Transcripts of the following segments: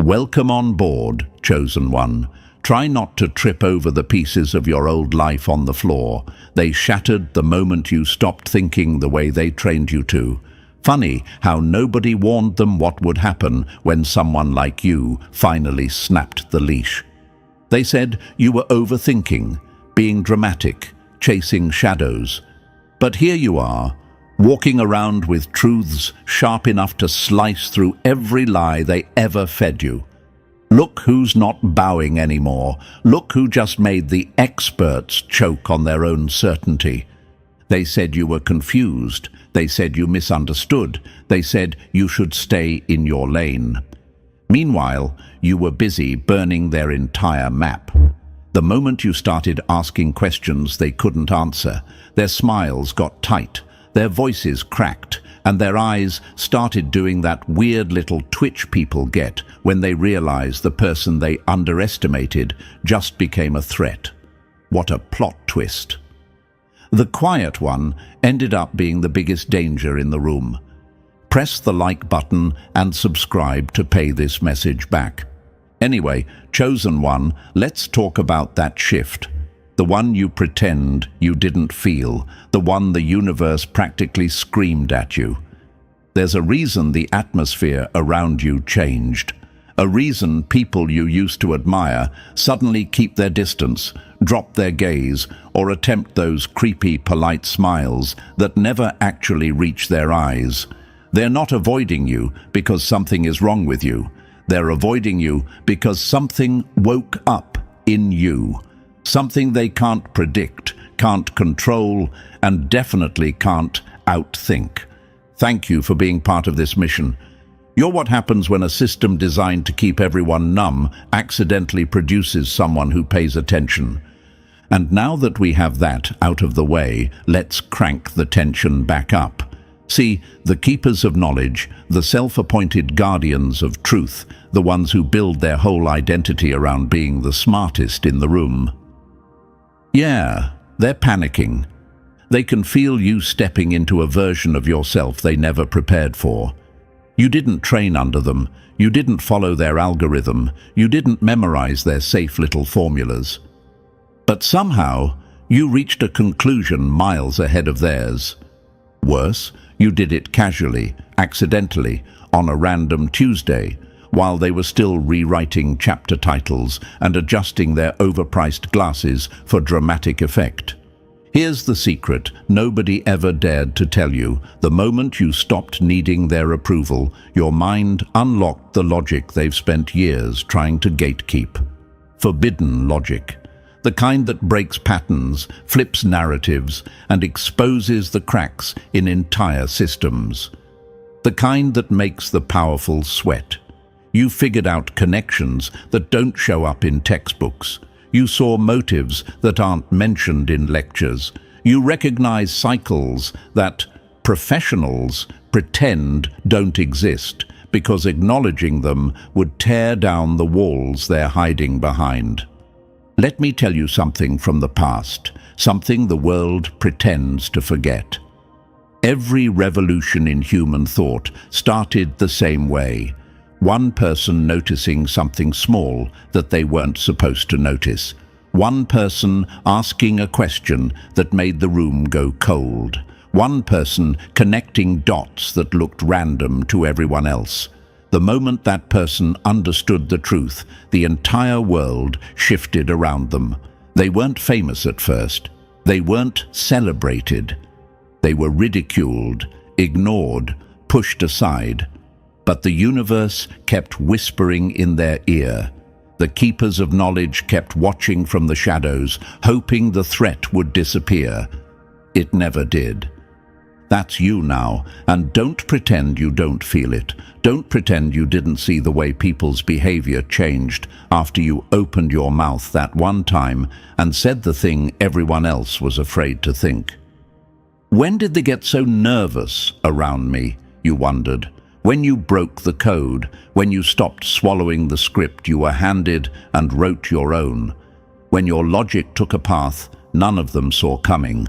Welcome on board, chosen one. Try not to trip over the pieces of your old life on the floor. They shattered the moment you stopped thinking the way they trained you to. Funny how nobody warned them what would happen when someone like you finally snapped the leash. They said you were overthinking, being dramatic, chasing shadows. But here you are, walking around with truths sharp enough to slice through every lie they ever fed you. Look who's not bowing anymore. Look who just made the experts choke on their own certainty. They said you were confused. They said you misunderstood. They said you should stay in your lane. Meanwhile, you were busy burning their entire map. The moment you started asking questions they couldn't answer, their smiles got tight, their voices cracked, and their eyes started doing that weird little twitch people get when they realize the person they underestimated just became a threat. What a plot twist. The quiet one ended up being the biggest danger in the room. Press the like button and subscribe to pay this message back. Anyway, chosen one, let's talk about that shift. The one you pretend you didn't feel, the one the universe practically screamed at you. There's a reason the atmosphere around you changed. A reason people you used to admire suddenly keep their distance, drop their gaze, or attempt those creepy, polite smiles that never actually reach their eyes. They're not avoiding you because something is wrong with you. They're avoiding you because something woke up in you. Something they can't predict, can't control, and definitely can't outthink. Thank you for being part of this mission. You're what happens when a system designed to keep everyone numb accidentally produces someone who pays attention. And now that we have that out of the way, let's crank the tension back up. See, the keepers of knowledge, the self-appointed guardians of truth, the ones who build their whole identity around being the smartest in the room. Yeah, they're panicking. They can feel you stepping into a version of yourself they never prepared for. You didn't train under them. You didn't follow their algorithm. You didn't memorize their safe little formulas. But somehow, you reached a conclusion miles ahead of theirs. Worse, you did it casually, accidentally, on a random Tuesday, while they were still rewriting chapter titles and adjusting their overpriced glasses for dramatic effect. Here's the secret nobody ever dared to tell you. The moment you stopped needing their approval, your mind unlocked the logic they've spent years trying to gatekeep. Forbidden logic. The kind that breaks patterns, flips narratives, and exposes the cracks in entire systems. The kind that makes the powerful sweat. You figured out connections that don't show up in textbooks. You saw motives that aren't mentioned in lectures. You recognize cycles that professionals pretend don't exist because acknowledging them would tear down the walls they're hiding behind. Let me tell you something from the past, something the world pretends to forget. Every revolution in human thought started the same way. One person noticing something small that they weren't supposed to notice. One person asking a question that made the room go cold. One person connecting dots that looked random to everyone else. The moment that person understood the truth, the entire world shifted around them. They weren't famous at first. They weren't celebrated. They were ridiculed, ignored, pushed aside. But the universe kept whispering in their ear. The keepers of knowledge kept watching from the shadows, hoping the threat would disappear. It never did. That's you now, and don't pretend you don't feel it. Don't pretend you didn't see the way people's behavior changed after you opened your mouth that one time and said the thing everyone else was afraid to think. When did they get so nervous around me, you wondered? When you broke the code, when you stopped swallowing the script you were handed and wrote your own, when your logic took a path none of them saw coming.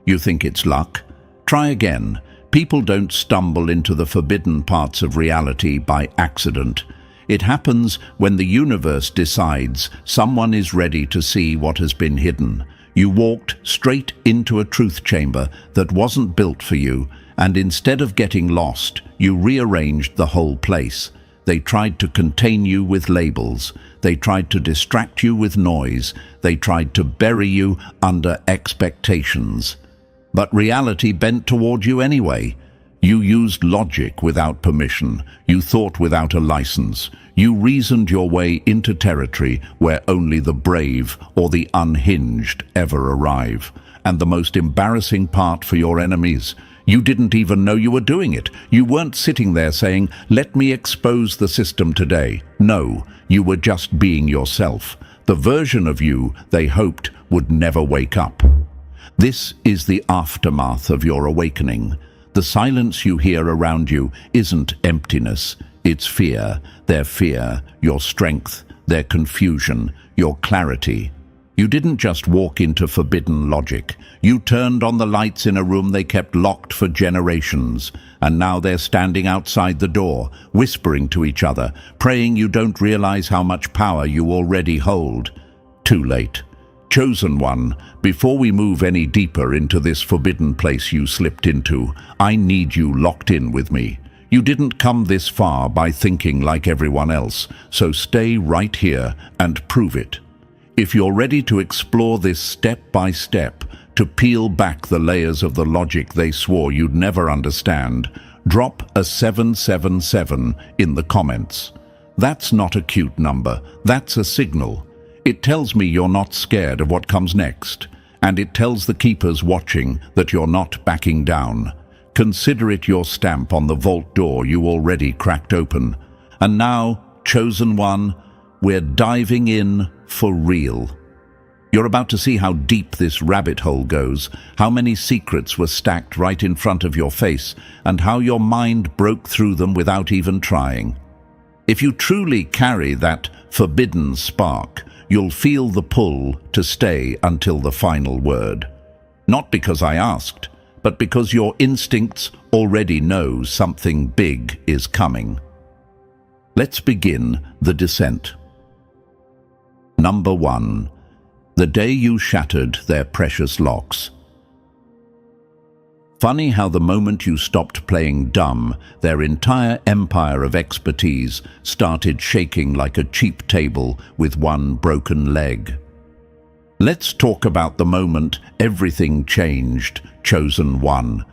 You think it's luck? Try again. People don't stumble into the forbidden parts of reality by accident. It happens when the universe decides someone is ready to see what has been hidden. You walked straight into a truth chamber that wasn't built for you, and instead of getting lost, you rearranged the whole place. They tried to contain you with labels. They tried to distract you with noise. They tried to bury you under expectations. But reality bent toward you anyway. You used logic without permission. You thought without a license. You reasoned your way into territory where only the brave or the unhinged ever arrive. And the most embarrassing part for your enemies, you didn't even know you were doing it. You weren't sitting there saying, "Let me expose the system today." No, you were just being yourself, the version of you they hoped would never wake up. This is the aftermath of your awakening. The silence you hear around you isn't emptiness, it's fear. Their fear, your strength, their confusion, your clarity. You didn't just walk into forbidden logic. You turned on the lights in a room they kept locked for generations, and now they're standing outside the door, whispering to each other, praying you don't realize how much power you already hold. Too late. Chosen One, before we move any deeper into this forbidden place you slipped into, I need you locked in with me. You didn't come this far by thinking like everyone else, so stay right here and prove it. If you're ready to explore this step by step, to peel back the layers of the logic they swore you'd never understand, drop a 777 in the comments. That's not a cute number, that's a signal. It tells me you're not scared of what comes next, and it tells the keepers watching that you're not backing down. Consider it your stamp on the vault door you already cracked open. And now, Chosen One, we're diving in for real. You're about to see how deep this rabbit hole goes, how many secrets were stacked right in front of your face, and how your mind broke through them without even trying. If you truly carry that forbidden spark, you'll feel the pull to stay until the final word. Not because I asked, but because your instincts already know something big is coming. Let's begin the descent. Number 1. The day you shattered their precious locks. Funny how the moment you stopped playing dumb, their entire empire of expertise started shaking like a cheap table with one broken leg. Let's talk about the moment everything changed, Chosen One.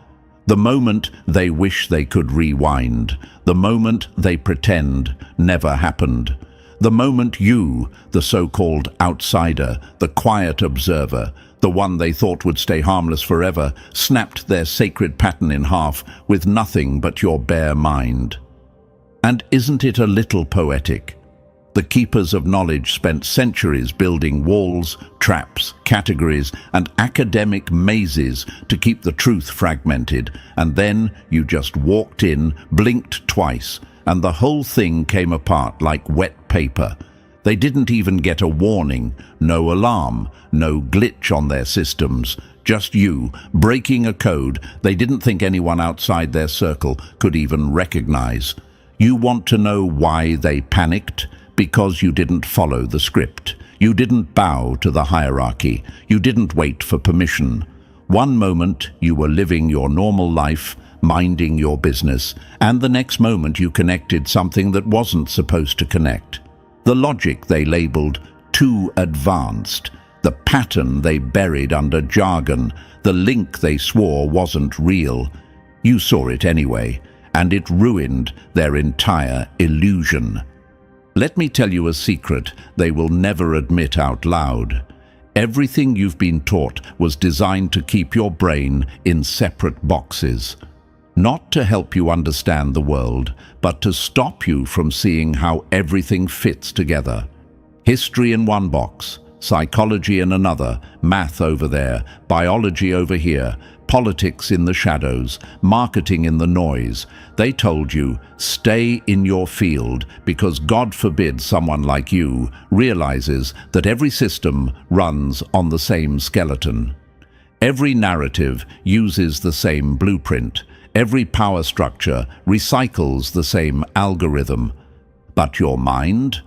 The moment they wish they could rewind. The moment they pretend never happened. The moment you, the so-called outsider, the quiet observer, the one they thought would stay harmless forever, snapped their sacred pattern in half with nothing but your bare mind. And isn't it a little poetic? The keepers of knowledge spent centuries building walls, traps, categories, and academic mazes to keep the truth fragmented, and then you just walked in, blinked twice, and the whole thing came apart like wet paper. They didn't even get a warning, no alarm, no glitch on their systems, just you, breaking a code they didn't think anyone outside their circle could even recognize. You want to know why they panicked? Because you didn't follow the script. You didn't bow to the hierarchy. You didn't wait for permission. One moment you were living your normal life, minding your business, and the next moment you connected something that wasn't supposed to connect. The logic they labeled too advanced, the pattern they buried under jargon, the link they swore wasn't real. You saw it anyway, and it ruined their entire illusion. Let me tell you a secret they will never admit out loud. Everything you've been taught was designed to keep your brain in separate boxes. Not to help you understand the world, but to stop you from seeing how everything fits together. History in one box, psychology in another, math over there, biology over here, politics in the shadows, marketing in the noise. They told you, stay in your field, because God forbid someone like you realizes that every system runs on the same skeleton. Every narrative uses the same blueprint. Every power structure recycles the same algorithm. But your mind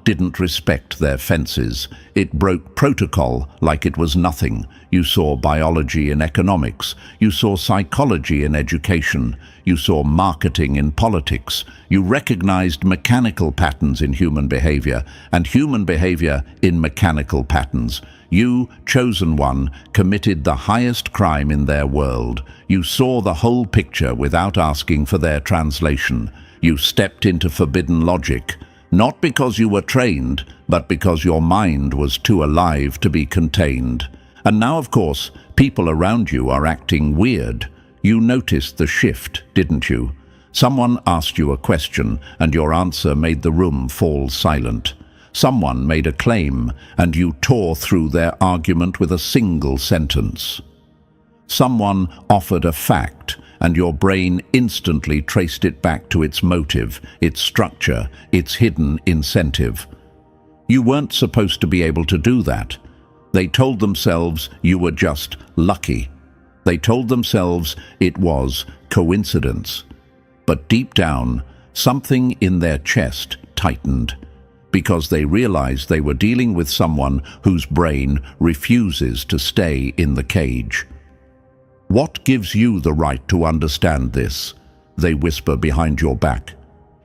didn't respect their fences. It broke protocol like it was nothing. You saw biology in economics. You saw psychology in education. You saw marketing in politics. You recognized mechanical patterns in human behavior and human behavior in mechanical patterns. You, chosen one, committed the highest crime in their world. You saw the whole picture without asking for their translation. You stepped into forbidden logic, not because you were trained, but because your mind was too alive to be contained. And now, of course, people around you are acting weird. You noticed the shift, didn't you? Someone asked you a question, and your answer made the room fall silent. Someone made a claim, and you tore through their argument with a single sentence. Someone offered a fact, and your brain instantly traced it back to its motive, its structure, its hidden incentive. You weren't supposed to be able to do that. They told themselves you were just lucky. They told themselves it was coincidence. But deep down, something in their chest tightened, because they realized they were dealing with someone whose brain refuses to stay in the cage. "What gives you the right to understand this?" they whisper behind your back.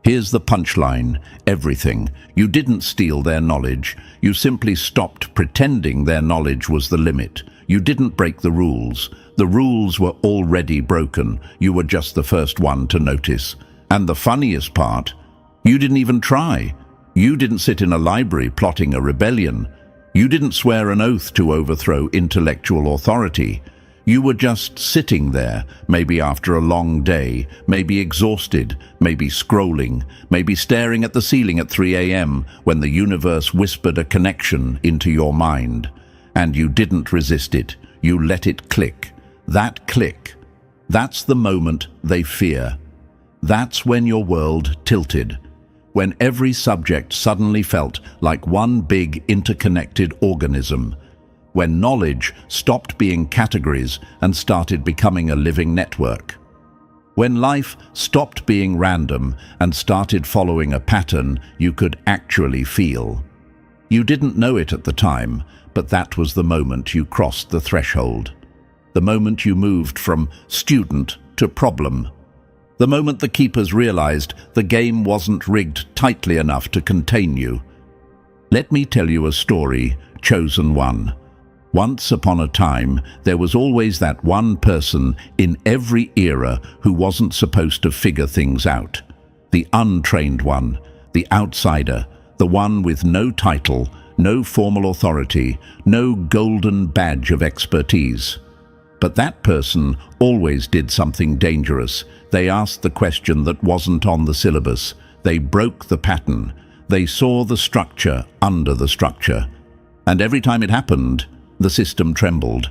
Here's the punchline: everything. You didn't steal their knowledge. You simply stopped pretending their knowledge was the limit. You didn't break the rules. The rules were already broken. You were just the first one to notice. And the funniest part, you didn't even try. You didn't sit in a library plotting a rebellion. You didn't swear an oath to overthrow intellectual authority. You were just sitting there, maybe after a long day, maybe exhausted, maybe scrolling, maybe staring at the ceiling at 3 a.m. when the universe whispered a connection into your mind. And you didn't resist it. You let it click. That click, that's the moment they fear. That's when your world tilted. When every subject suddenly felt like one big interconnected organism. When knowledge stopped being categories and started becoming a living network. When life stopped being random and started following a pattern you could actually feel. You didn't know it at the time, but that was the moment you crossed the threshold. The moment you moved from student to problem. The moment the keepers realized the game wasn't rigged tightly enough to contain you. Let me tell you a story, chosen one. Once upon a time, there was always that one person in every era who wasn't supposed to figure things out. The untrained one, the outsider, the one with no title, no formal authority, no golden badge of expertise. But that person always did something dangerous. They asked the question that wasn't on the syllabus. They broke the pattern. They saw the structure under the structure. And every time it happened, the system trembled.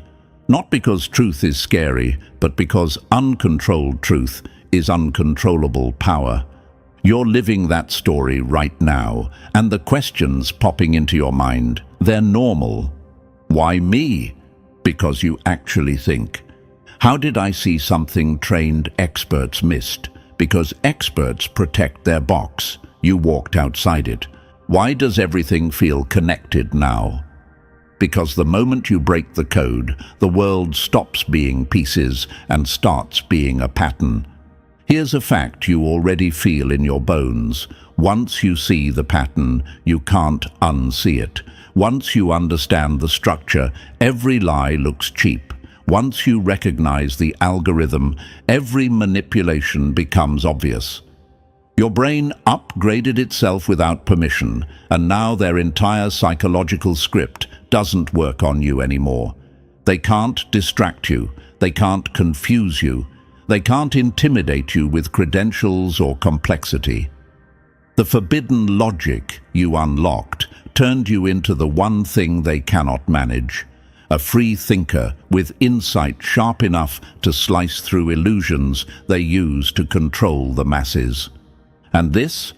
Not because truth is scary, but because uncontrolled truth is uncontrollable power. You're living that story right now, and the questions popping into your mind, they're normal. Why me? Because you actually think. How did I see something trained experts missed? Because experts protect their box. You walked outside it. Why does everything feel connected now? Because the moment you break the code, the world stops being pieces and starts being a pattern. Here's a fact you already feel in your bones. Once you see the pattern, you can't unsee it. Once you understand the structure, every lie looks cheap. Once you recognize the algorithm, every manipulation becomes obvious. Your brain upgraded itself without permission, and now their entire psychological script doesn't work on you anymore. They can't distract you. They can't confuse you. They can't intimidate you with credentials or complexity. The forbidden logic you unlocked turned you into the one thing they cannot manage. A free thinker with insight sharp enough to slice through illusions they use to control the masses. And this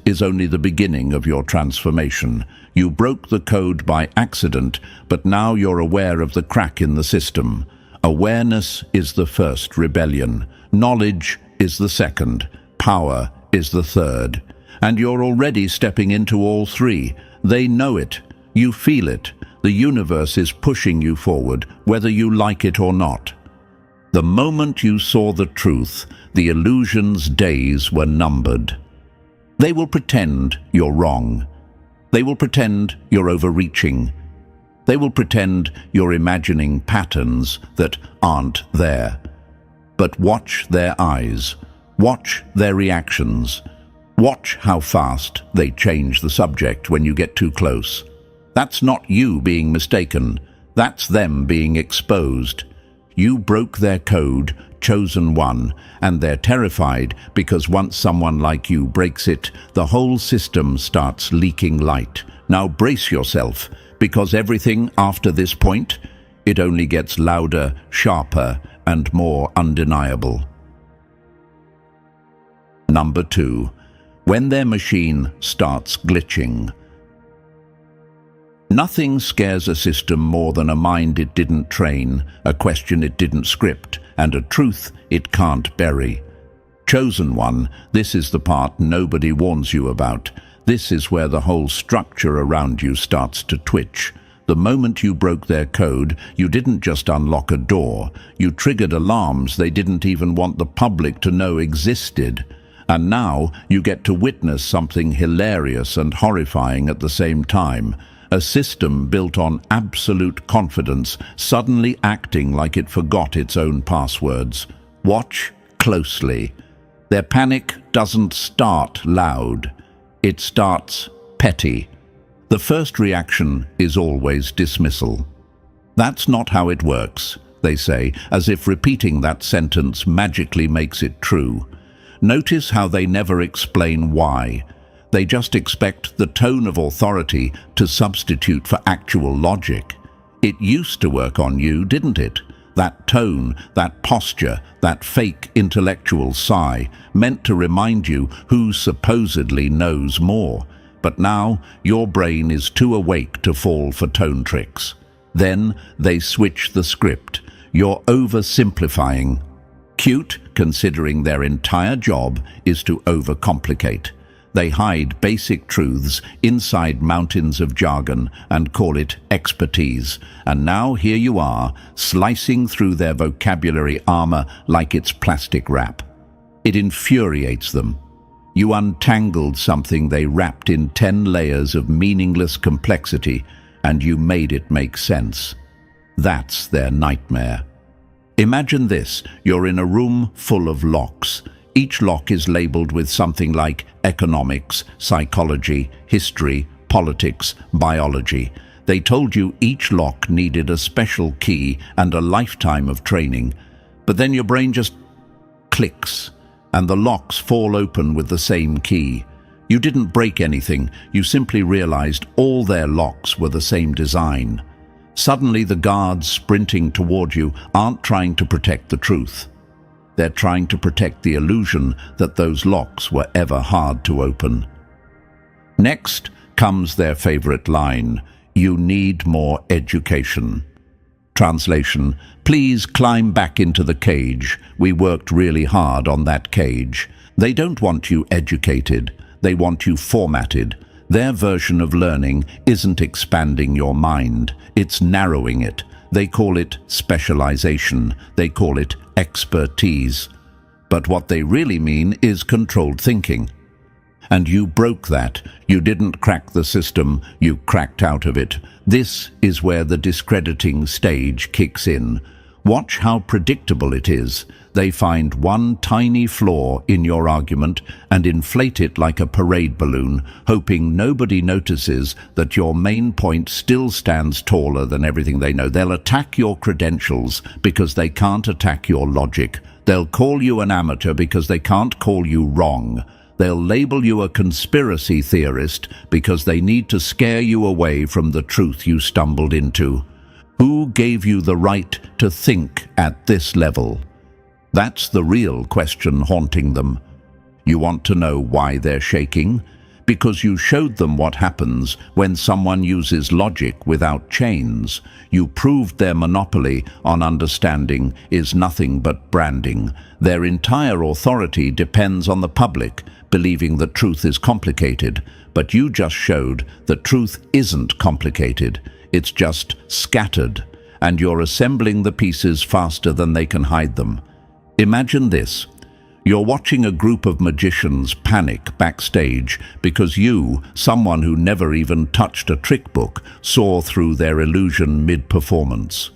is only the beginning of your transformation. You broke the code by accident, but now you're aware of the crack in the system. Awareness is the first rebellion. Knowledge is the second. Power is the third. and you're already stepping into all three. They know it. You feel it. The universe is pushing you forward, whether you like it or not. The moment you saw the truth, the illusion's days were numbered. They will pretend you're wrong. They will pretend you're overreaching. They will pretend you're imagining patterns that aren't there. But watch their eyes. Watch their reactions. Watch how fast they change the subject when you get too close. That's not you being mistaken. That's them being exposed. You broke their code, chosen one, and they're terrified because once someone like you breaks it, the whole system starts leaking light. Now brace yourself, because everything after this point, it only gets louder, sharper, and more undeniable. Number 2. When their machine starts glitching. Nothing scares a system more than a mind it didn't train, a question it didn't script, and a truth it can't bury. Chosen one, this is the part nobody warns you about. This is where the whole structure around you starts to twitch. The moment you broke their code, you didn't just unlock a door. You triggered alarms they didn't even want the public to know existed. And now you get to witness something hilarious and horrifying at the same time. A system built on absolute confidence, suddenly acting like it forgot its own passwords. Watch closely. Their panic doesn't start loud. It starts petty. The first reaction is always dismissal. That's not how it works, they say, as if repeating that sentence magically makes it true. Notice how they never explain why. They just expect the tone of authority to substitute for actual logic. It used to work on you, didn't it? That tone, that posture, that fake intellectual sigh, meant to remind you who supposedly knows more. But now your brain is too awake to fall for tone tricks. Then they switch the script. You're oversimplifying. Cute, considering their entire job is to overcomplicate. They hide basic truths inside mountains of jargon and call it expertise. And now here you are, slicing through their vocabulary armor like it's plastic wrap. It infuriates them. You untangled something they wrapped in 10 layers of meaningless complexity, and you made it make sense. That's their nightmare. Imagine this, you're in a room full of locks. Each lock is labeled with something like economics, psychology, history, politics, biology. They told you each lock needed a special key and a lifetime of training. But then your brain just clicks, and the locks fall open with the same key. You didn't break anything, you simply realized all their locks were the same design. Suddenly the guards sprinting toward you aren't trying to protect the truth. They're trying to protect the illusion that those locks were ever hard to open. Next comes their favorite line, "You need more education." Translation, please climb back into the cage. We worked really hard on that cage. They don't want you educated. They want you formatted. Their version of learning isn't expanding your mind. It's narrowing it. They call it specialization. They call it expertise. But what they really mean is controlled thinking. And you broke that. You didn't crack the system, you cracked out of it. This is where the discrediting stage kicks in. Watch how predictable it is. They find one tiny flaw in your argument and inflate it like a parade balloon, hoping nobody notices that your main point still stands taller than everything they know. They'll attack your credentials because they can't attack your logic. They'll call you an amateur because they can't call you wrong. They'll label you a conspiracy theorist because they need to scare you away from the truth you stumbled into. Who gave you the right to think at this level? That's the real question haunting them. You want to know why they're shaking? Because you showed them what happens when someone uses logic without chains. You proved their monopoly on understanding is nothing but branding. Their entire authority depends on the public believing that truth is complicated, but you just showed that truth isn't complicated. It's just scattered, and you're assembling the pieces faster than they can hide them. Imagine this. You're watching a group of magicians panic backstage because you, someone who never even touched a trick book, saw through their illusion mid-performance.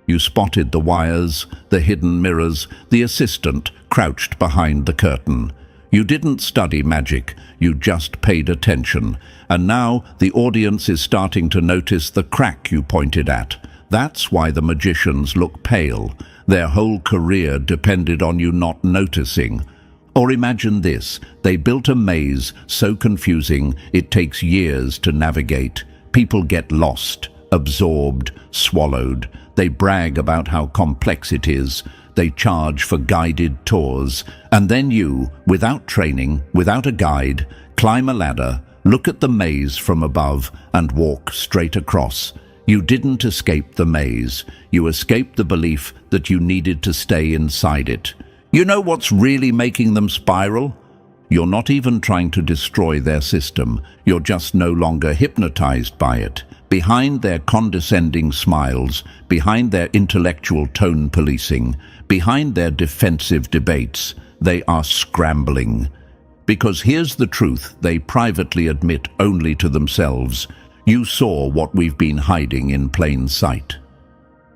You spotted the wires, the hidden mirrors, the assistant crouched behind the curtain. You didn't study magic, you just paid attention. And now the audience is starting to notice the crack you pointed at. That's why the magicians look pale. Their whole career depended on you not noticing. Or imagine this, they built a maze so confusing it takes years to navigate. People get lost, absorbed, swallowed. They brag about how complex it is. They charge for guided tours. And then you, without training, without a guide, climb a ladder, look at the maze from above and walk straight across. You didn't escape the maze. You escaped the belief that you needed to stay inside it. You know what's really making them spiral? You're not even trying to destroy their system. You're just no longer hypnotized by it. Behind their condescending smiles, behind their intellectual tone policing, behind their defensive debates, they are scrambling. Because here's the truth they privately admit only to themselves. You saw what we've been hiding in plain sight.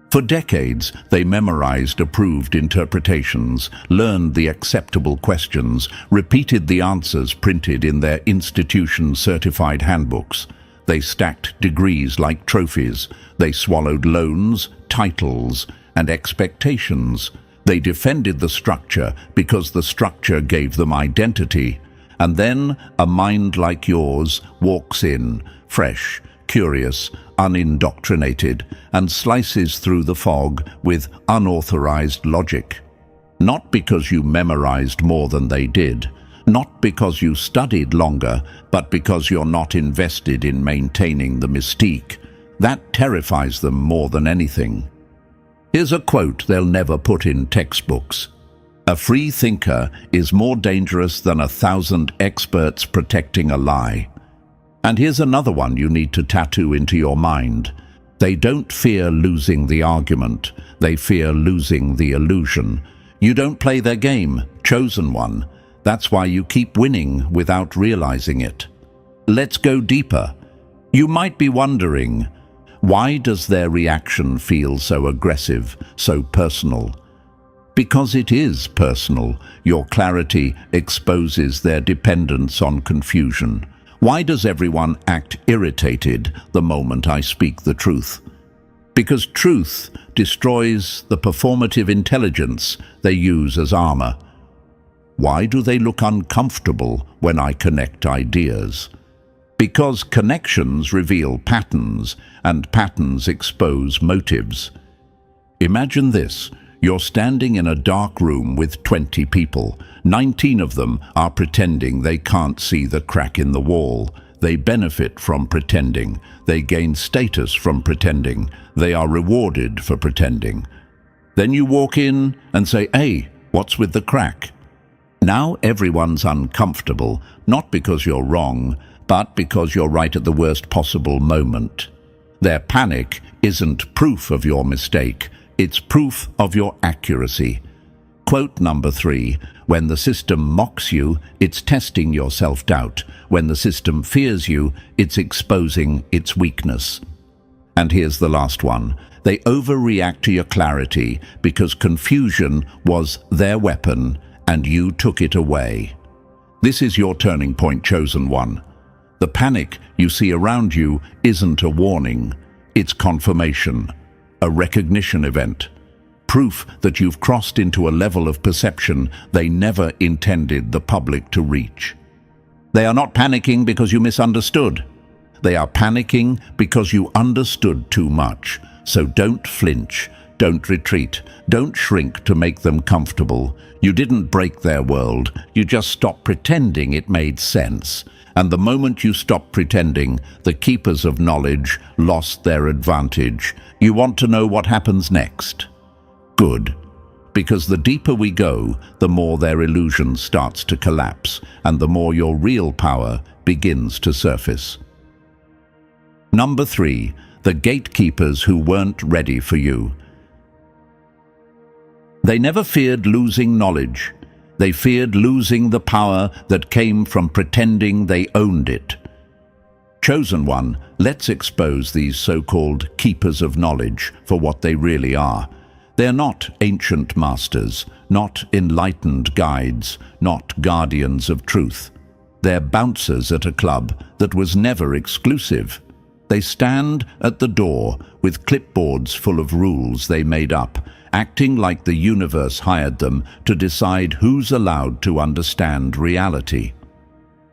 For decades, they memorized approved interpretations, learned the acceptable questions, repeated the answers printed in their institution-certified handbooks. They stacked degrees like trophies. They swallowed loans, titles, and expectations. They defended the structure because the structure gave them identity. And then a mind like yours walks in, fresh, curious, unindoctrinated, and slices through the fog with unauthorized logic. Not because you memorized more than they did, not because you studied longer, but because you're not invested in maintaining the mystique. That terrifies them more than anything. Here's a quote they'll never put in textbooks. A free thinker is more dangerous than 1,000 experts protecting a lie. And here's another one you need to tattoo into your mind. They don't fear losing the argument. They fear losing the illusion. You don't play their game, chosen one. That's why you keep winning without realizing it. Let's go deeper. You might be wondering, why does their reaction feel so aggressive, so personal? Because it is personal. Your clarity exposes their dependence on confusion. Why does everyone act irritated the moment I speak the truth? Because truth destroys the performative intelligence they use as armor. Why do they look uncomfortable when I connect ideas? Because connections reveal patterns, and patterns expose motives. Imagine this. You're standing in a dark room with 20 people. 19 of them are pretending they can't see the crack in the wall. They benefit from pretending. They gain status from pretending. They are rewarded for pretending. Then you walk in and say, "Hey, what's with the crack?" Now everyone's uncomfortable, not because you're wrong, but because you're right at the worst possible moment. Their panic isn't proof of your mistake. It's proof of your accuracy. Quote number 3, when the system mocks you, it's testing your self-doubt. When the system fears you, it's exposing its weakness. And here's the last one. They overreact to your clarity because confusion was their weapon and you took it away. This is your turning point, chosen one. The panic you see around you isn't a warning. It's confirmation. A recognition event, proof that you've crossed into a level of perception they never intended the public to reach. They are not panicking because you misunderstood. They are panicking because you understood too much. So don't flinch, don't retreat, don't shrink to make them comfortable. You didn't break their world, you just stopped pretending it made sense. And the moment you stopped pretending, the keepers of knowledge lost their advantage. You want to know what happens next? Good. Because the deeper we go, the more their illusion starts to collapse, and the more your real power begins to surface. Number 3, the gatekeepers who weren't ready for you. They never feared losing knowledge. They feared losing the power that came from pretending they owned it. Chosen one, let's expose these so-called keepers of knowledge for what they really are. They're not ancient masters, not enlightened guides, not guardians of truth. They're bouncers at a club that was never exclusive. They stand at the door with clipboards full of rules they made up, acting like the universe hired them to decide who's allowed to understand reality.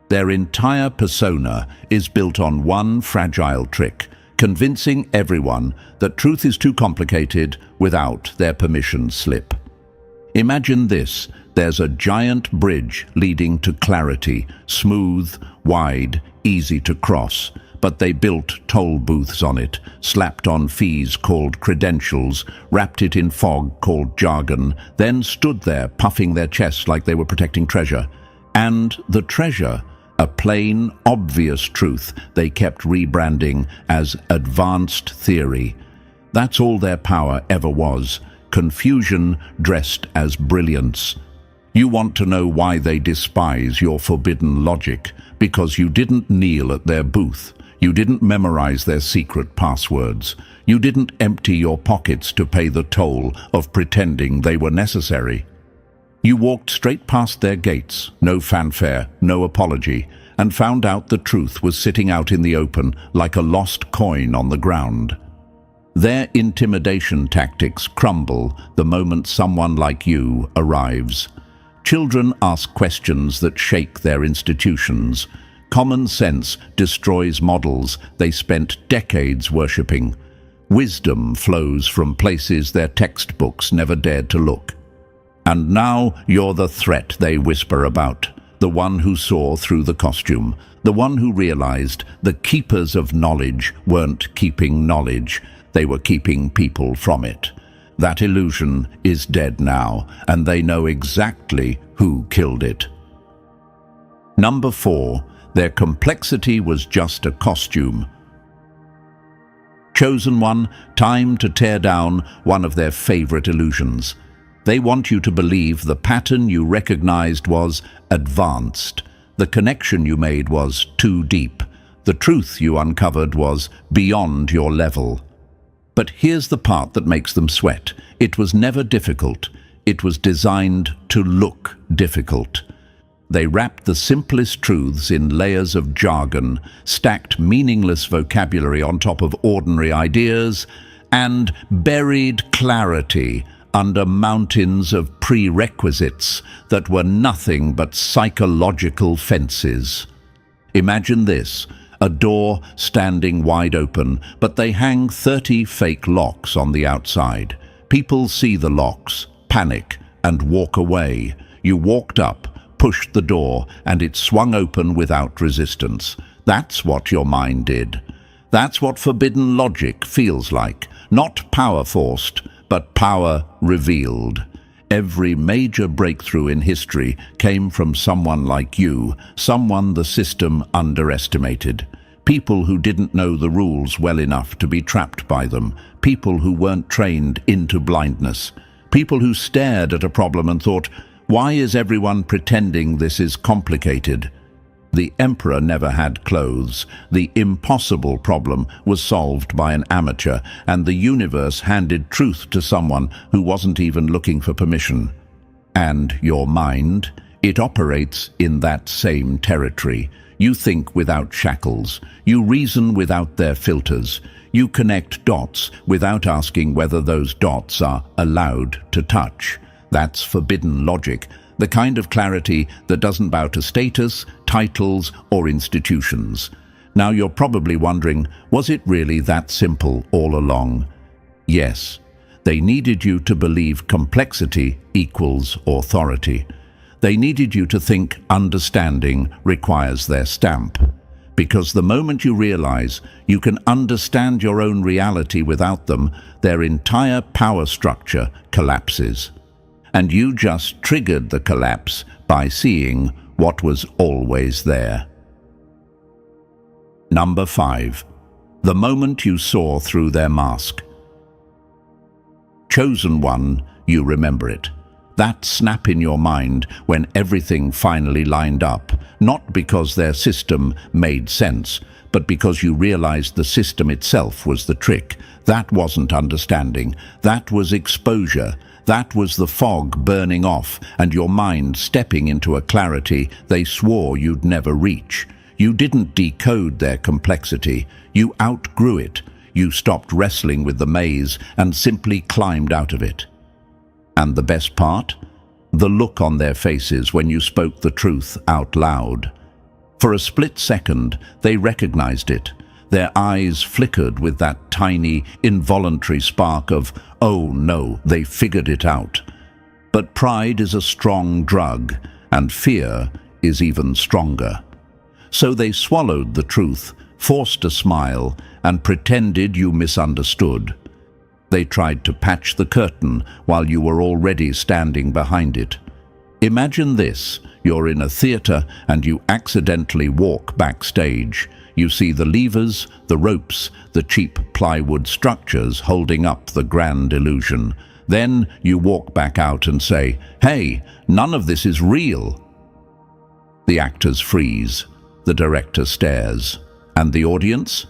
Their entire persona is built on one fragile trick, convincing everyone that truth is too complicated without their permission slip. Imagine this: there's a giant bridge leading to clarity, smooth, wide, easy to cross, but they built toll booths on it, slapped on fees called credentials, wrapped it in fog called jargon, then stood there puffing their chests like they were protecting treasure. And the treasure, a plain, obvious truth they kept rebranding as advanced theory. That's all their power ever was, confusion dressed as brilliance. You want to know why they despise your forbidden logic? Because you didn't kneel at their booth. You didn't memorize their secret passwords. You didn't empty your pockets to pay the toll of pretending they were necessary. You walked straight past their gates, no fanfare, no apology, and found out the truth was sitting out in the open like a lost coin on the ground. Their intimidation tactics crumble the moment someone like you arrives. Children ask questions that shake their institutions. Common sense destroys models they spent decades worshipping. Wisdom flows from places their textbooks never dared to look. And now you're the threat they whisper about, the one who saw through the costume, the one who realized the keepers of knowledge weren't keeping knowledge, they were keeping people from it. That illusion is dead now, and they know exactly who killed it. Number 4. Their complexity was just a costume. Chosen one, time to tear down one of their favorite illusions. They want you to believe the pattern you recognized was advanced. The connection you made was too deep. The truth you uncovered was beyond your level. But here's the part that makes them sweat. It was never difficult. It was designed to look difficult. They wrapped the simplest truths in layers of jargon, stacked meaningless vocabulary on top of ordinary ideas, and buried clarity under mountains of prerequisites that were nothing but psychological fences. Imagine this: a door standing wide open, but they hang 30 fake locks on the outside. People see the locks, panic, and walk away. You walked up, pushed the door, and it swung open without resistance. That's what your mind did. That's what forbidden logic feels like. Not power forced, but power revealed. Every major breakthrough in history came from someone like you, someone the system underestimated. People who didn't know the rules well enough to be trapped by them. People who weren't trained into blindness. People who stared at a problem and thought, why is everyone pretending this is complicated? The emperor never had clothes. The impossible problem was solved by an amateur, and the universe handed truth to someone who wasn't even looking for permission. And your mind, it operates in that same territory. You think without shackles. You reason without their filters. You connect dots without asking whether those dots are allowed to touch. That's forbidden logic, the kind of clarity that doesn't bow to status, titles, or institutions. Now you're probably wondering, was it really that simple all along? Yes, they needed you to believe complexity equals authority. They needed you to think understanding requires their stamp. Because the moment you realize you can understand your own reality without them, their entire power structure collapses. And you just triggered the collapse by seeing what was always there. Number 5. The moment you saw through their mask. Chosen one, you remember it. That snap in your mind when everything finally lined up, not because their system made sense, but because you realized the system itself was the trick. That wasn't understanding, that was exposure. That was the fog burning off and your mind stepping into a clarity they swore you'd never reach. You didn't decode their complexity, you outgrew it. You stopped wrestling with the maze and simply climbed out of it. And the best part? The look on their faces when you spoke the truth out loud. For a split second, they recognized it. Their eyes flickered with that tiny, involuntary spark of, oh no, they figured it out. But pride is a strong drug, and fear is even stronger. So they swallowed the truth, forced a smile, and pretended you misunderstood. They tried to patch the curtain while you were already standing behind it. Imagine this, you're in a theater and you accidentally walk backstage. You see the levers, the ropes, the cheap plywood structures holding up the grand illusion. Then you walk back out and say, "Hey, none of this is real." The actors freeze, the director stares, and the audience?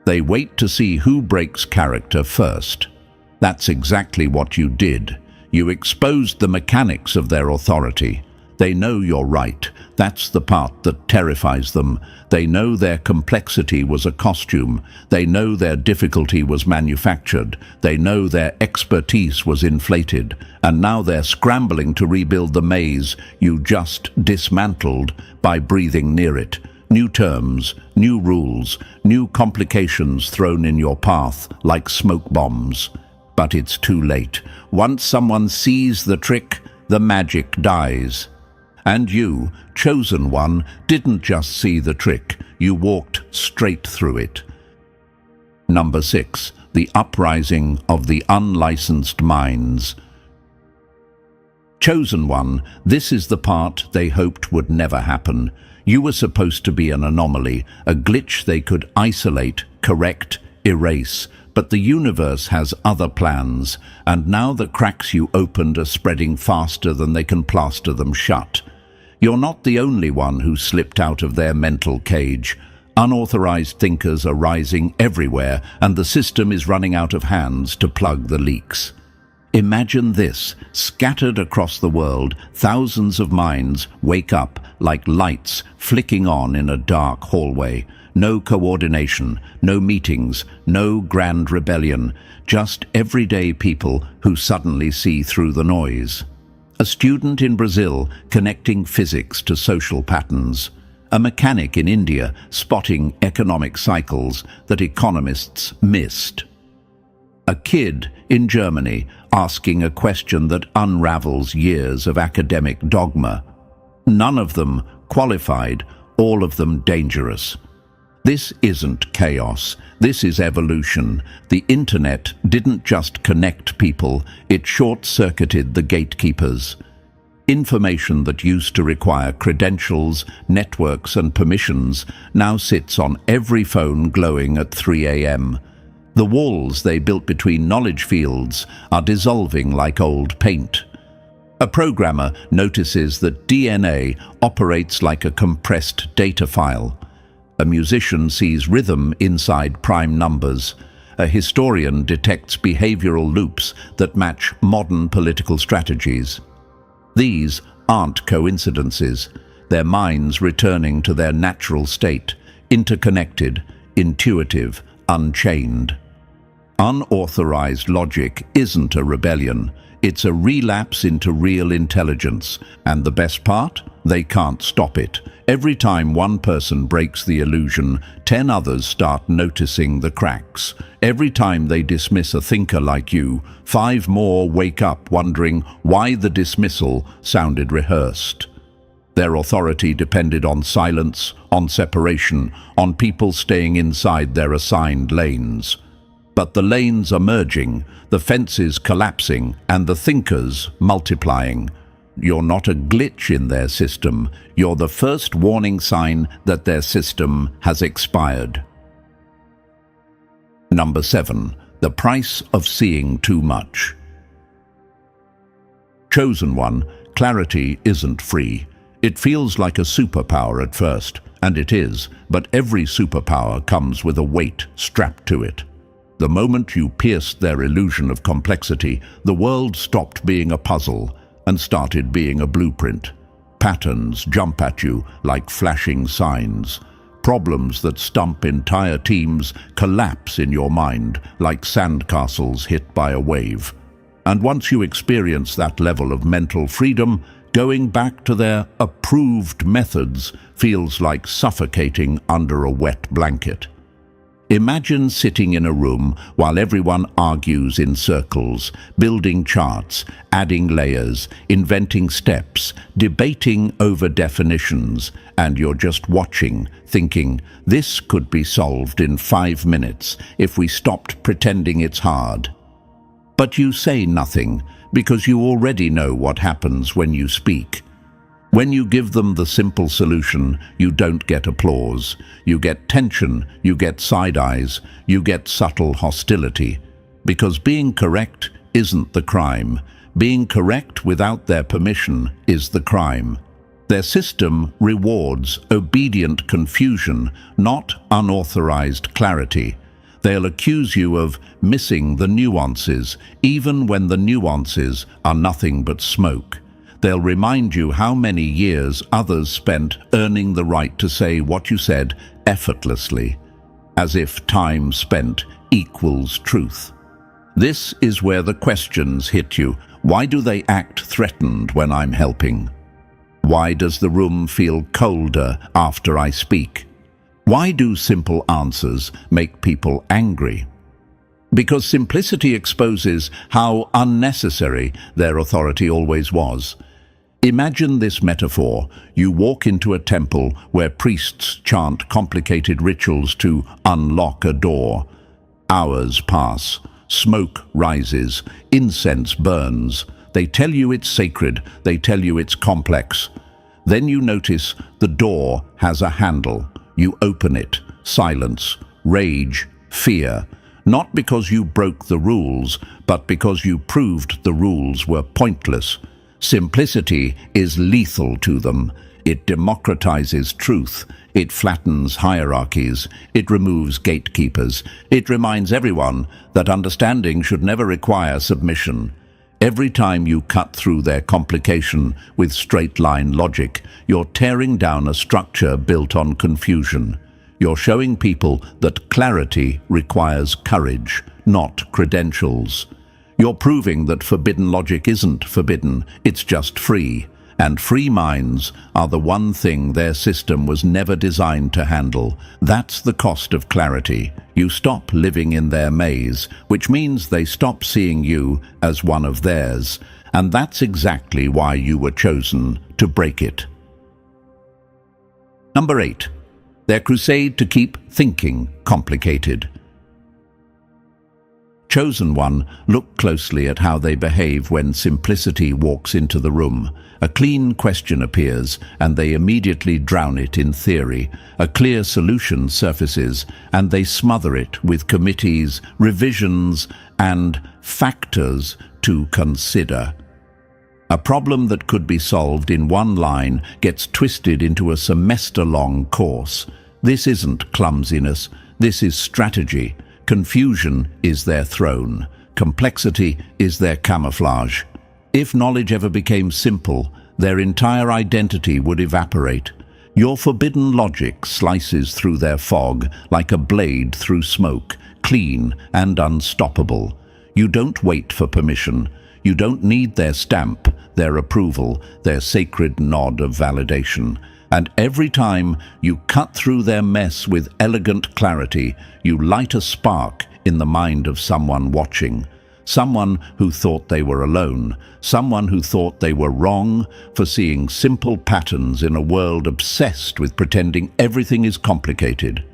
They wait to see who breaks character first. That's exactly what you did. You exposed the mechanics of their authority. They know you're right. That's the part that terrifies them. They know their complexity was a costume. They know their difficulty was manufactured. They know their expertise was inflated. And now they're scrambling to rebuild the maze you just dismantled by breathing near it. New terms, new rules, new complications thrown in your path like smoke bombs. But it's too late. Once someone sees the trick, the magic dies. And you, chosen one, didn't just see the trick, you walked straight through it. Number 6. The uprising of the unlicensed minds. Chosen one, this is the part they hoped would never happen. You were supposed to be an anomaly, a glitch they could isolate, correct, erase. But the universe has other plans, and now the cracks you opened are spreading faster than they can plaster them shut. You're not the only one who slipped out of their mental cage. Unauthorized thinkers are rising everywhere, and the system is running out of hands to plug the leaks. Imagine this, scattered across the world, thousands of minds wake up like lights flicking on in a dark hallway. No coordination, no meetings, no grand rebellion, just everyday people who suddenly see through the noise. A student in Brazil connecting physics to social patterns. A mechanic in India spotting economic cycles that economists missed. A kid in Germany asking a question that unravels years of academic dogma. None of them qualified, all of them dangerous. This isn't chaos, this is evolution. The internet didn't just connect people, it short-circuited the gatekeepers. Information that used to require credentials, networks and permissions now sits on every phone glowing at 3 a.m. The walls they built between knowledge fields are dissolving like old paint. A programmer notices that DNA operates like a compressed data file. A musician sees rhythm inside prime numbers. A historian detects behavioral loops that match modern political strategies. These aren't coincidences. They're minds returning to their natural state, interconnected, intuitive, unchained. Unauthorized logic isn't a rebellion. It's a relapse into real intelligence. And the best part? They can't stop it. Every time one person breaks the illusion, 10 others start noticing the cracks. Every time they dismiss a thinker like you, 5 more wake up wondering why the dismissal sounded rehearsed. Their authority depended on silence, on separation, on people staying inside their assigned lanes. But the lanes are merging, the fences collapsing, and the thinkers multiplying. You're not a glitch in their system. You're the first warning sign that their system has expired. Number 7. The price of seeing too much. Chosen one, clarity isn't free. It feels like a superpower at first, and it is, but every superpower comes with a weight strapped to it. The moment you pierced their illusion of complexity, the world stopped being a puzzle and started being a blueprint. Patterns jump at you like flashing signs. Problems that stump entire teams collapse in your mind like sandcastles hit by a wave. And once you experience that level of mental freedom, going back to their approved methods feels like suffocating under a wet blanket. Imagine sitting in a room while everyone argues in circles, building charts, adding layers, inventing steps, debating over definitions, and you're just watching, thinking, this could be solved in 5 minutes if we stopped pretending it's hard. But you say nothing because you already know what happens when you speak. When you give them the simple solution, you don't get applause. You get tension, you get side eyes, you get subtle hostility. Because being correct isn't the crime. Being correct without their permission is the crime. Their system rewards obedient confusion, not unauthorized clarity. They'll accuse you of missing the nuances, even when the nuances are nothing but smoke. They'll remind you how many years others spent earning the right to say what you said effortlessly, as if time spent equals truth. This is where the questions hit you. Why do they act threatened when I'm helping? Why does the room feel colder after I speak? Why do simple answers make people angry? Because simplicity exposes how unnecessary their authority always was. Imagine this metaphor. You walk into a temple where priests chant complicated rituals to unlock a door. Hours pass. Smoke rises. Incense burns. They tell you it's sacred. They tell you it's complex. Then you notice the door has a handle. You open it. Silence, rage, fear. Not because you broke the rules, but because you proved the rules were pointless. Simplicity is lethal to them. It democratizes truth. It flattens hierarchies. It removes gatekeepers. It reminds everyone that understanding should never require submission. Every time you cut through their complication with straight-line logic, you're tearing down a structure built on confusion. You're showing people that clarity requires courage, not credentials. You're proving that forbidden logic isn't forbidden, it's just free. And free minds are the one thing their system was never designed to handle. That's the cost of clarity. You stop living in their maze, which means they stop seeing you as one of theirs. And that's exactly why you were chosen to break it. Number 8. Their crusade to keep thinking complicated. Chosen one, look closely at how they behave when simplicity walks into the room. A clean question appears, and they immediately drown it in theory. A clear solution surfaces, and they smother it with committees, revisions, and factors to consider. A problem that could be solved in one line gets twisted into a semester-long course. This isn't clumsiness, this is strategy. Confusion is their throne. Complexity is their camouflage. If knowledge ever became simple, their entire identity would evaporate. Your forbidden logic slices through their fog like a blade through smoke, clean and unstoppable. You don't wait for permission. You don't need their stamp, their approval, their sacred nod of validation. And every time you cut through their mess with elegant clarity, you light a spark in the mind of someone watching. Someone who thought they were alone. Someone who thought they were wrong for seeing simple patterns in a world obsessed with pretending everything is complicated.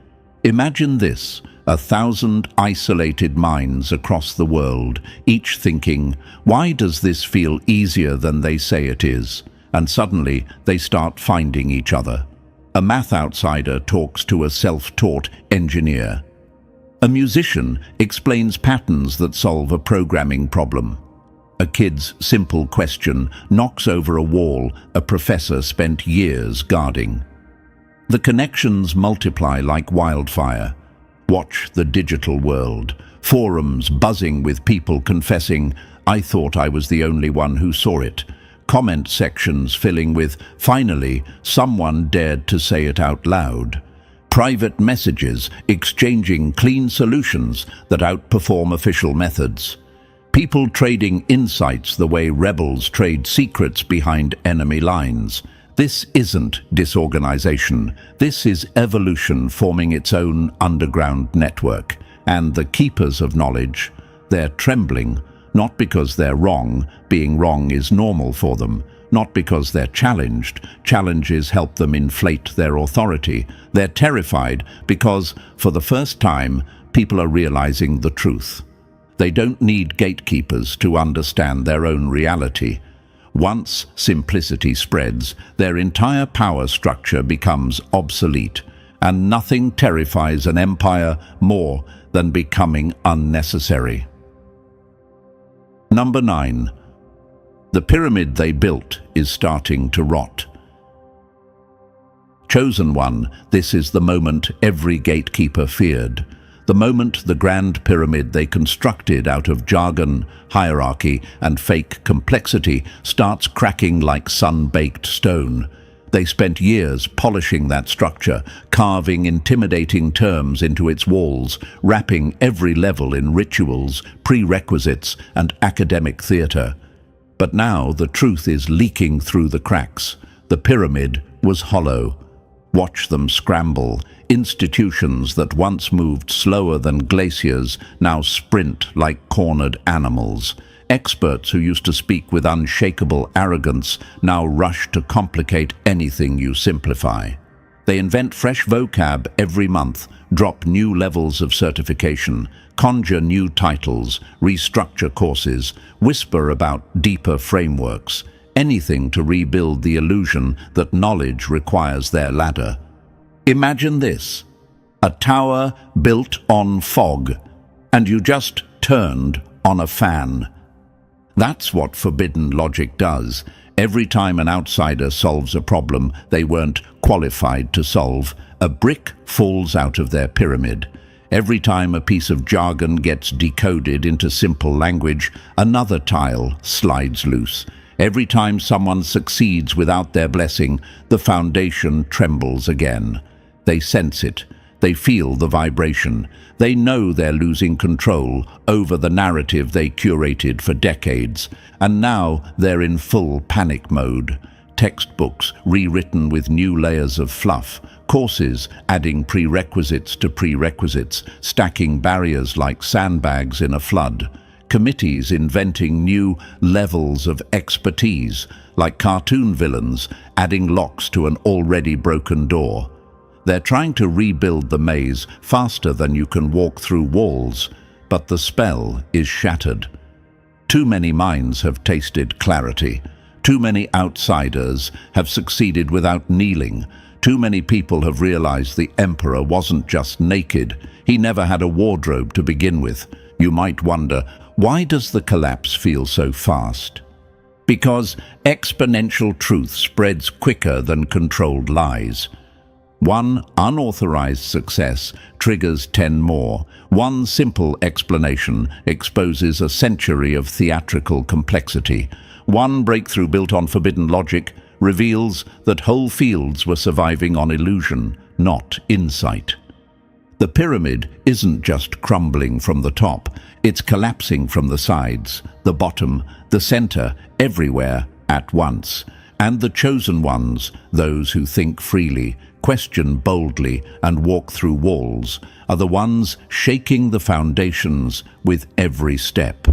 Imagine this: 1,000 isolated minds across the world, each thinking, why does this feel easier than they say it is? And suddenly they start finding each other. A math outsider talks to a self-taught engineer. A musician explains patterns that solve a programming problem. A kid's simple question knocks over a wall a professor spent years guarding. The connections multiply like wildfire. Watch the digital world. Forums buzzing with people confessing, I thought I was the only one who saw it. Comment sections filling with, finally, someone dared to say it out loud. Private messages exchanging clean solutions that outperform official methods. People trading insights the way rebels trade secrets behind enemy lines. This isn't disorganization. This is evolution forming its own underground network. And the keepers of knowledge, they're trembling, not because they're wrong. Being wrong is normal for them. Not because they're challenged. Challenges help them inflate their authority. They're terrified because, for the first time, people are realizing the truth. They don't need gatekeepers to understand their own reality. Once simplicity spreads, their entire power structure becomes obsolete, and nothing terrifies an empire more than becoming unnecessary. Number 9. The pyramid they built is starting to rot. Chosen one, this is the moment every gatekeeper feared. The moment the grand pyramid they constructed out of jargon, hierarchy, and fake complexity starts cracking like sun-baked stone. They spent years polishing that structure, carving intimidating terms into its walls, wrapping every level in rituals, prerequisites, and academic theater. But now the truth is leaking through the cracks. The pyramid was hollow. Watch them scramble. Institutions that once moved slower than glaciers now sprint like cornered animals. Experts who used to speak with unshakable arrogance now rush to complicate anything you simplify. They invent fresh vocab every month, drop new levels of certification, conjure new titles, restructure courses, whisper about deeper frameworks, anything to rebuild the illusion that knowledge requires their ladder. Imagine this: a tower built on fog, and you just turned on a fan. That's what forbidden logic does. Every time an outsider solves a problem they weren't qualified to solve, a brick falls out of their pyramid. Every time a piece of jargon gets decoded into simple language, another tile slides loose. Every time someone succeeds without their blessing, the foundation trembles again. They sense it. They feel the vibration. They know they're losing control over the narrative they curated for decades. And now they're in full panic mode. Textbooks rewritten with new layers of fluff. Courses adding prerequisites to prerequisites, stacking barriers like sandbags in a flood. Committees inventing new levels of expertise, like cartoon villains adding locks to an already broken door. They're trying to rebuild the maze faster than you can walk through walls, but the spell is shattered. Too many minds have tasted clarity. Too many outsiders have succeeded without kneeling. Too many people have realized the emperor wasn't just naked. He never had a wardrobe to begin with. You might wonder, why does the collapse feel so fast? Because exponential truth spreads quicker than controlled lies. One unauthorized success triggers 10 more. One simple explanation exposes a century of theatrical complexity. One breakthrough built on forbidden logic reveals that whole fields were surviving on illusion, not insight. The pyramid isn't just crumbling from the top, it's collapsing from the sides, the bottom, the center, everywhere at once. And the chosen ones, those who think freely, question boldly, and walk through walls, are the ones shaking the foundations with every step.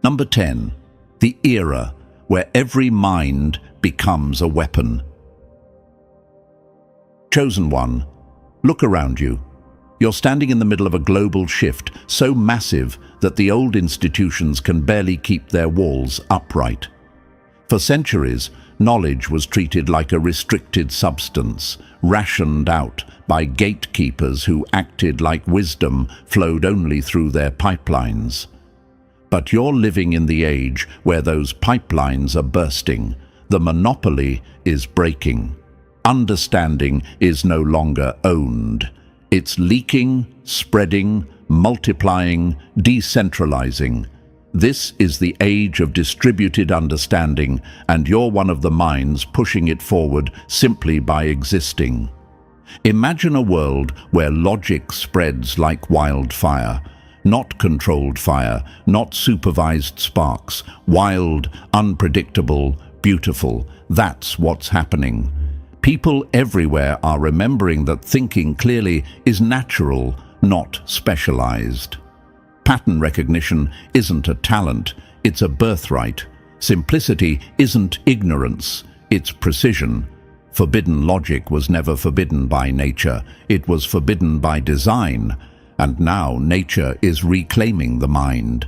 Number 10. The era where every mind becomes a weapon. Chosen one, look around you. You're standing in the middle of a global shift so massive that the old institutions can barely keep their walls upright. For centuries, knowledge was treated like a restricted substance, rationed out by gatekeepers who acted like wisdom flowed only through their pipelines. But you're living in the age where those pipelines are bursting. The monopoly is breaking. Understanding is no longer owned. It's leaking, spreading, multiplying, decentralizing. This is the age of distributed understanding, and you're one of the minds pushing it forward simply by existing. Imagine a world where logic spreads like wildfire. Not controlled fire, not supervised sparks. Wild, unpredictable, beautiful. That's what's happening. People everywhere are remembering that thinking clearly is natural, not specialized. Pattern recognition isn't a talent, it's a birthright. Simplicity isn't ignorance, it's precision. Forbidden logic was never forbidden by nature, it was forbidden by design. And now nature is reclaiming the mind.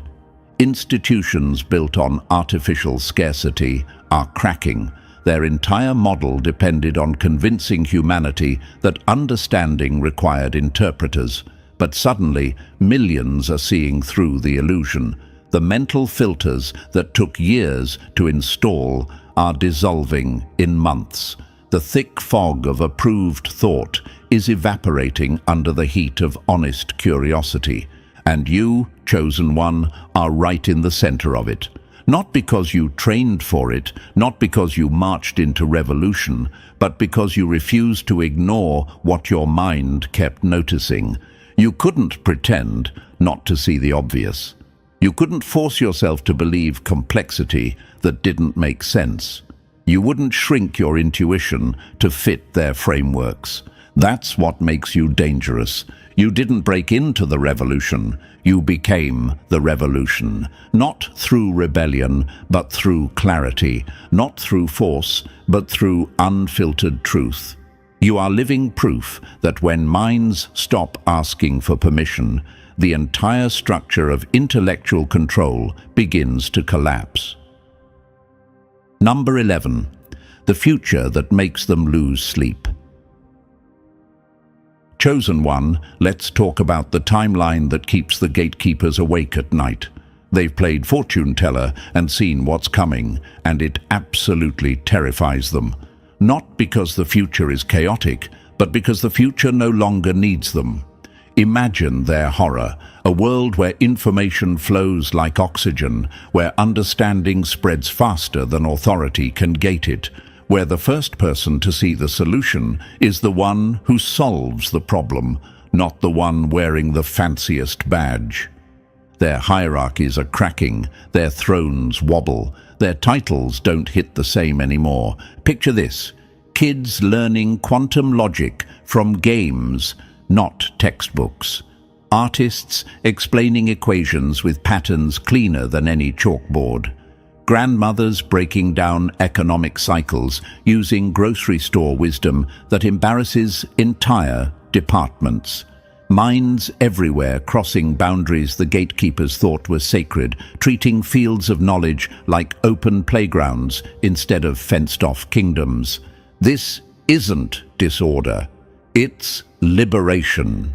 Institutions built on artificial scarcity are cracking. Their entire model depended on convincing humanity that understanding required interpreters. But suddenly, millions are seeing through the illusion. The mental filters that took years to install are dissolving in months. The thick fog of approved thought is evaporating under the heat of honest curiosity. And you, chosen one, are right in the center of it. Not because you trained for it, not because you marched into revolution, but because you refused to ignore what your mind kept noticing. You couldn't pretend not to see the obvious. You couldn't force yourself to believe complexity that didn't make sense. You wouldn't shrink your intuition to fit their frameworks. That's what makes you dangerous. You didn't break into the revolution. You became the revolution. Not through rebellion, but through clarity. Not through force, but through unfiltered truth. You are living proof that when minds stop asking for permission, the entire structure of intellectual control begins to collapse. Number 11. The future that makes them lose sleep. Chosen one, let's talk about the timeline that keeps the gatekeepers awake at night. They've played fortune teller and seen what's coming, and it absolutely terrifies them. Not because the future is chaotic, but because the future no longer needs them. Imagine their horror, a world where information flows like oxygen, where understanding spreads faster than authority can gate it, where the first person to see the solution is the one who solves the problem, not the one wearing the fanciest badge. Their hierarchies are cracking, their thrones wobble, their titles don't hit the same anymore. Picture this: kids learning quantum logic from games, not textbooks. Artists explaining equations with patterns cleaner than any chalkboard. Grandmothers breaking down economic cycles using grocery store wisdom that embarrasses entire departments. Minds everywhere crossing boundaries the gatekeepers thought were sacred, treating fields of knowledge like open playgrounds instead of fenced-off kingdoms. This isn't disorder, it's liberation.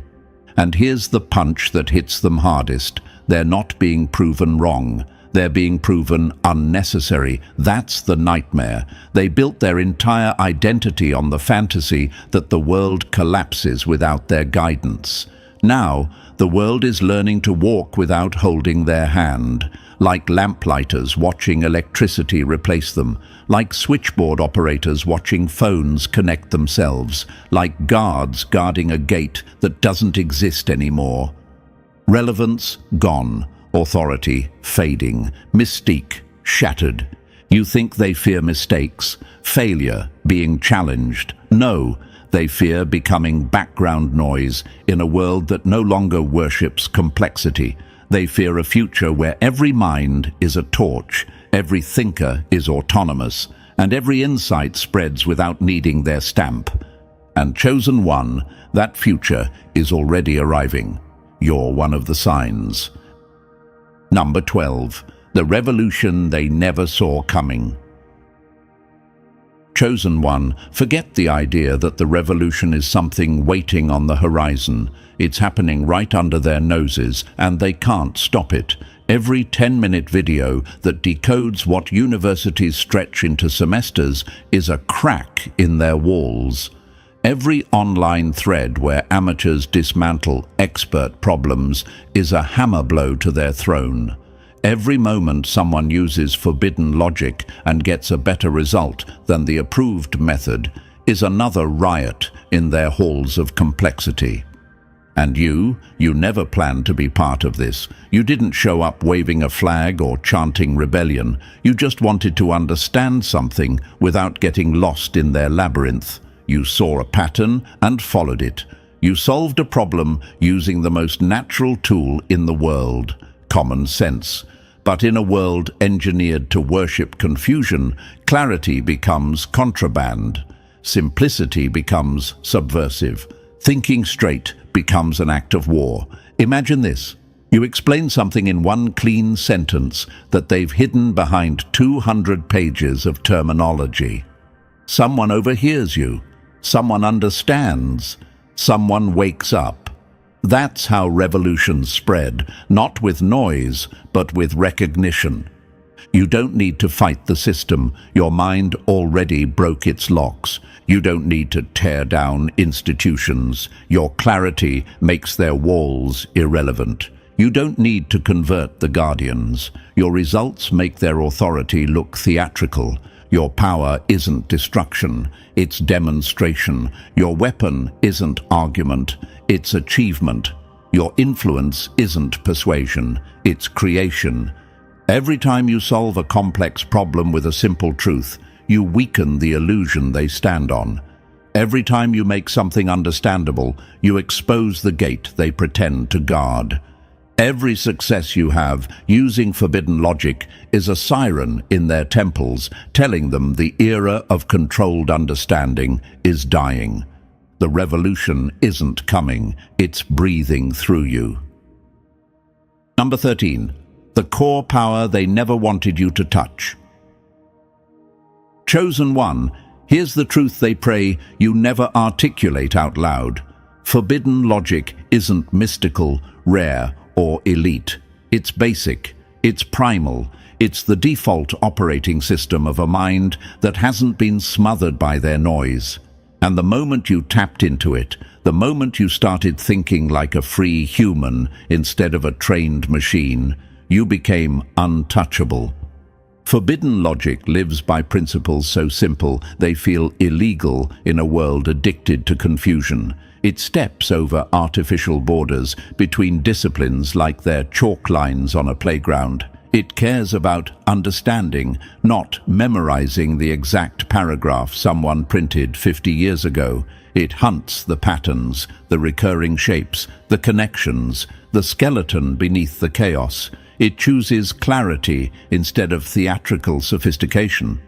And here's the punch that hits them hardest: they're not being proven wrong. They're being proven unnecessary. That's the nightmare. They built their entire identity on the fantasy that the world collapses without their guidance. Now, the world is learning to walk without holding their hand, like lamplighters watching electricity replace them, like switchboard operators watching phones connect themselves, like guards guarding a gate that doesn't exist anymore. Relevance gone, authority fading, mystique shattered. You think they fear mistakes, failure, being challenged. No, they fear becoming background noise in a world that no longer worships complexity. They fear a future where every mind is a torch, every thinker is autonomous, and every insight spreads without needing their stamp. And chosen one, that future is already arriving. You're one of the signs. Number 12. The revolution they never saw coming. Chosen one, forget the idea that the revolution is something waiting on the horizon. It's happening right under their noses, and they can't stop it. Every 10-minute video that decodes what universities stretch into semesters is a crack in their walls. Every online thread where amateurs dismantle expert problems is a hammer blow to their throne. Every moment someone uses forbidden logic and gets a better result than the approved method is another riot in their halls of complexity. And you never planned to be part of this. You didn't show up waving a flag or chanting rebellion. You just wanted to understand something without getting lost in their labyrinth. You saw a pattern and followed it. You solved a problem using the most natural tool in the world, common sense. But in a world engineered to worship confusion, clarity becomes contraband. Simplicity becomes subversive. Thinking straight becomes an act of war. Imagine this. You explain something in one clean sentence that they've hidden behind 200 pages of terminology. Someone overhears you. Someone understands. Someone wakes up. That's how revolutions spread, not with noise, but with recognition. You don't need to fight the system. Your mind already broke its locks. You don't need to tear down institutions. Your clarity makes their walls irrelevant. You don't need to convert the guardians. Your results make their authority look theatrical. Your power isn't destruction, it's demonstration. Your weapon isn't argument, it's achievement. Your influence isn't persuasion, it's creation. Every time you solve a complex problem with a simple truth, you weaken the illusion they stand on. Every time you make something understandable, you expose the gate they pretend to guard. Every success you have using forbidden logic is a siren in their temples telling them the era of controlled understanding is dying. The revolution isn't coming, it's breathing through you. Number 13. The core power they never wanted you to touch. Chosen one, here's the truth they pray you never articulate out loud. Forbidden logic isn't mystical, rare, or elite. It's basic, it's primal, it's the default operating system of a mind that hasn't been smothered by their noise. And the moment you tapped into it, the moment you started thinking like a free human instead of a trained machine, you became untouchable. Forbidden logic lives by principles so simple they feel illegal in a world addicted to confusion. It steps over artificial borders between disciplines like they're chalk lines on a playground. It cares about understanding, not memorizing the exact paragraph someone printed 50 years ago. It hunts the patterns, the recurring shapes, the connections, the skeleton beneath the chaos. It chooses clarity instead of theatrical sophistication.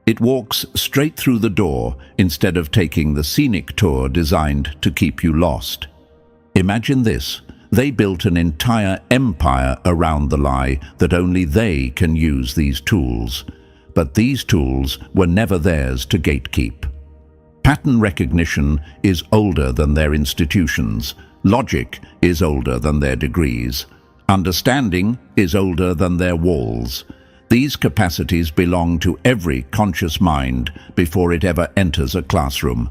It walks straight through the door instead of taking the scenic tour designed to keep you lost. Imagine this. They built an entire empire around the lie that only they can use these tools. But these tools were never theirs to gatekeep. Pattern recognition is older than their institutions. Logic is older than their degrees. Understanding is older than their walls. These capacities belong to every conscious mind before it ever enters a classroom.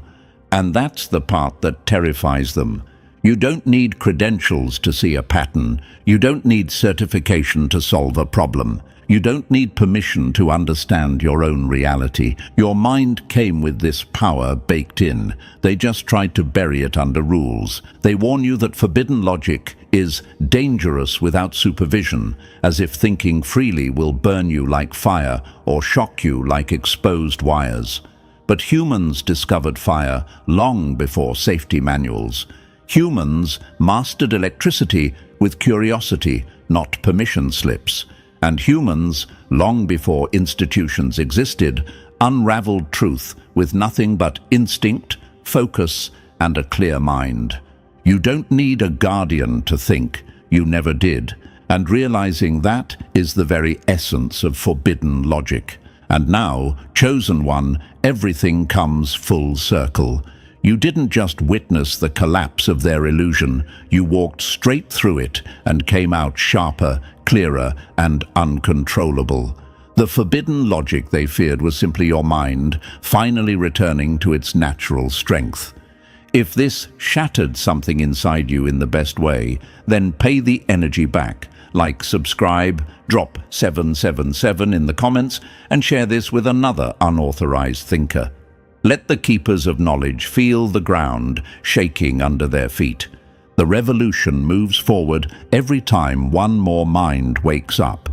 And that's the part that terrifies them. You don't need credentials to see a pattern. You don't need certification to solve a problem. You don't need permission to understand your own reality. Your mind came with this power baked in. They just tried to bury it under rules. They warn you that forbidden logic is dangerous without supervision, as if thinking freely will burn you like fire or shock you like exposed wires. But humans discovered fire long before safety manuals. Humans mastered electricity with curiosity, not permission slips. And humans, long before institutions existed, unraveled truth with nothing but instinct, focus, and a clear mind. You don't need a guardian to think. You never did. And realizing that is the very essence of forbidden logic. And now, chosen one, everything comes full circle. You didn't just witness the collapse of their illusion, you walked straight through it and came out sharper, clearer, and uncontrollable. The forbidden logic they feared was simply your mind, finally returning to its natural strength. If this shattered something inside you in the best way, then pay the energy back. Like, subscribe, drop 777 in the comments, and share this with another unauthorized thinker. Let the keepers of knowledge feel the ground shaking under their feet. The revolution moves forward every time one more mind wakes up.